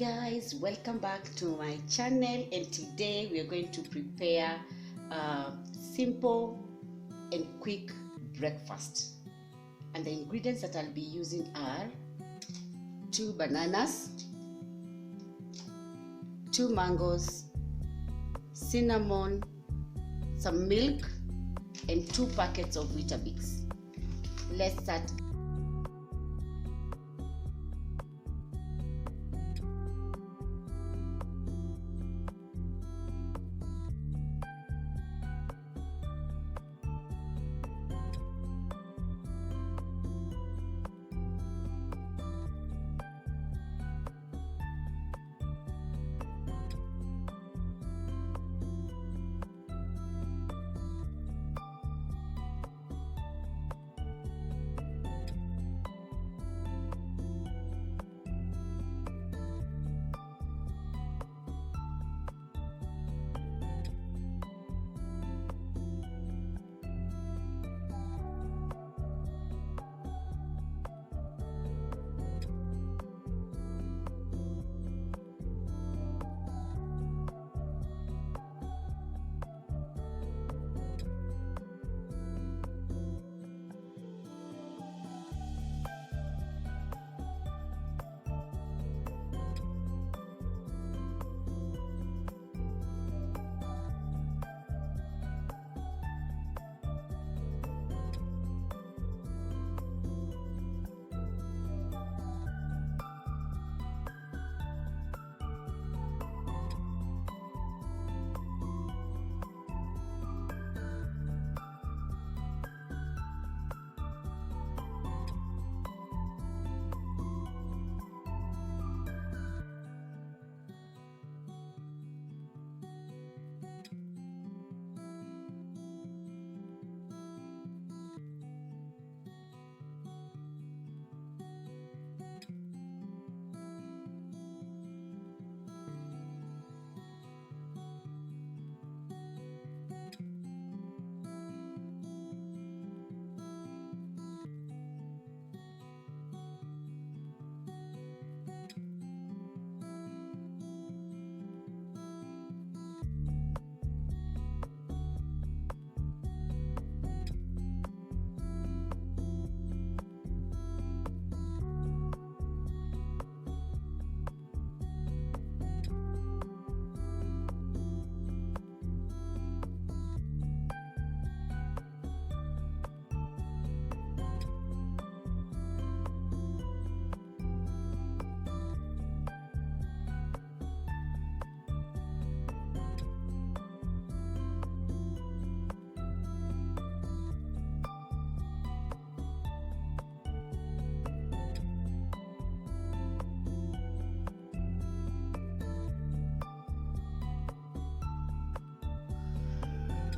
guys, welcome back to my channel, and today we are going to prepare a simple and quick breakfast. And the ingredients that I'll be using are 2 bananas, 2 mangoes, cinnamon, some milk, and 2 packets of Weetabix. Let's start.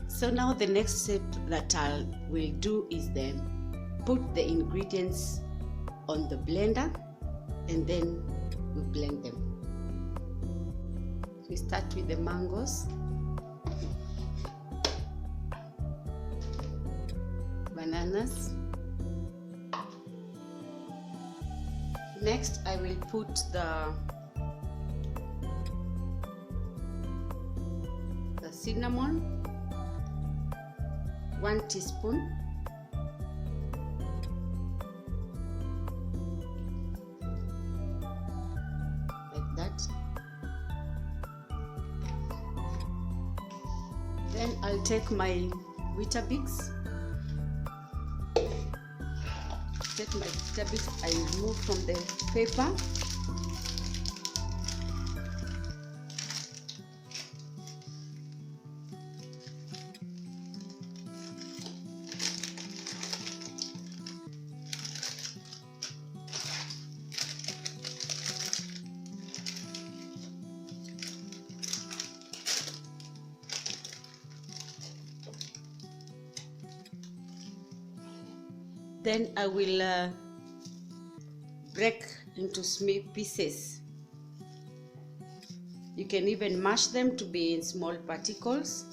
So now the next step that I will do is then put the ingredients on the blender and then we blend them. We start with the mangoes, bananas. Next I will put the cinnamon, 1 teaspoon, like that. Then I'll take my Weetabix. Take my Weetabix, I remove from the paper. Then I will break into small pieces. You can even mash them to be in small particles.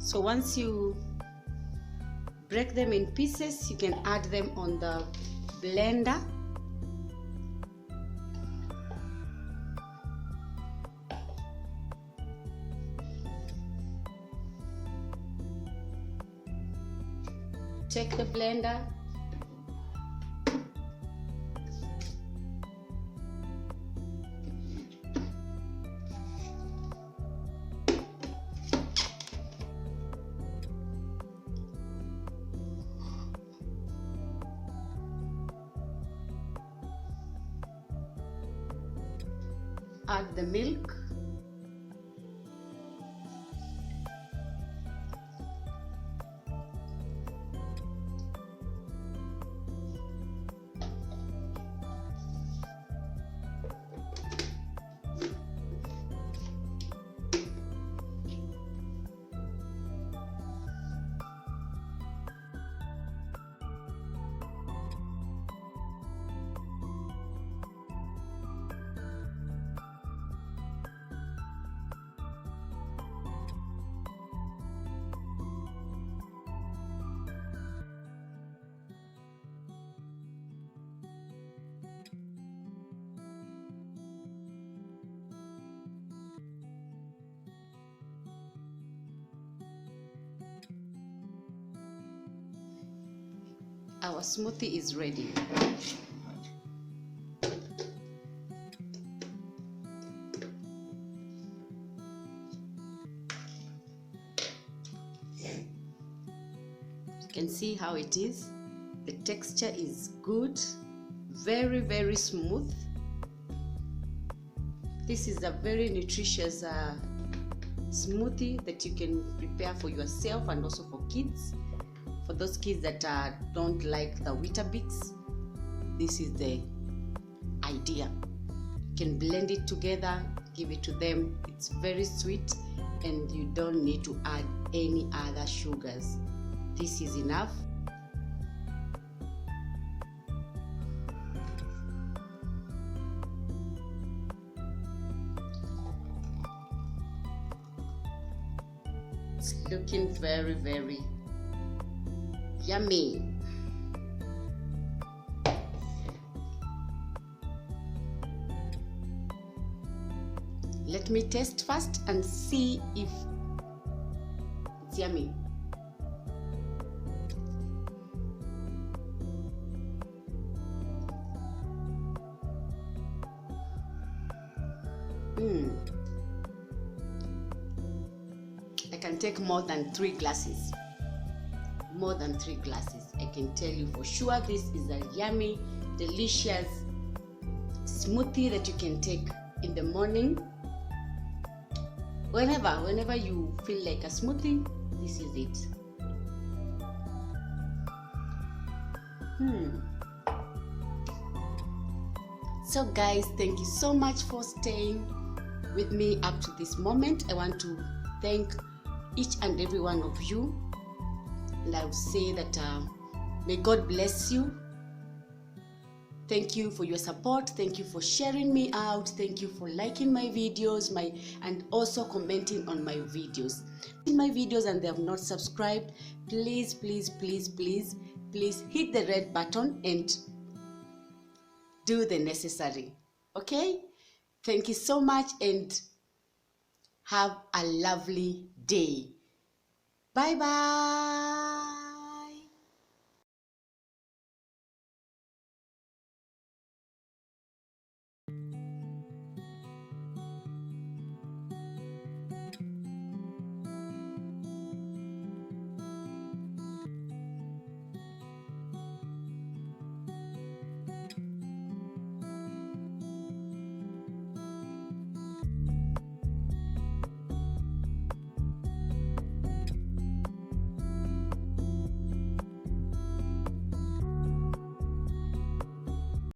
So once you break them in pieces, you can add them on the blender. Take the blender, add the milk, our smoothie is ready. You can see how it is. The texture is good, very, very smooth. This is a very nutritious smoothie that you can prepare for yourself and also for kids. For those kids that don't like the Weetabix, this is the idea. You can blend it together, give it to them. It's very sweet and you don't need to add any other sugars. This is enough. It's looking very, very yummy. Let me taste first and see if it's yummy. I can take more than 3 glasses. More than 3 glasses. I can tell you for sure this is a yummy, delicious smoothie that you can take in the morning. Whenever you feel like a smoothie, this is it. So guys, thank you so much for staying with me up to this moment. I want to thank each and every one of you, and I will say that may God bless you. Thank you for your support. Thank you for sharing me out. Thank you for liking my videos and also commenting on my videos. In my videos and they have not subscribed, please hit the red button and do the necessary. Okay? Thank you so much and have a lovely day. Bye bye.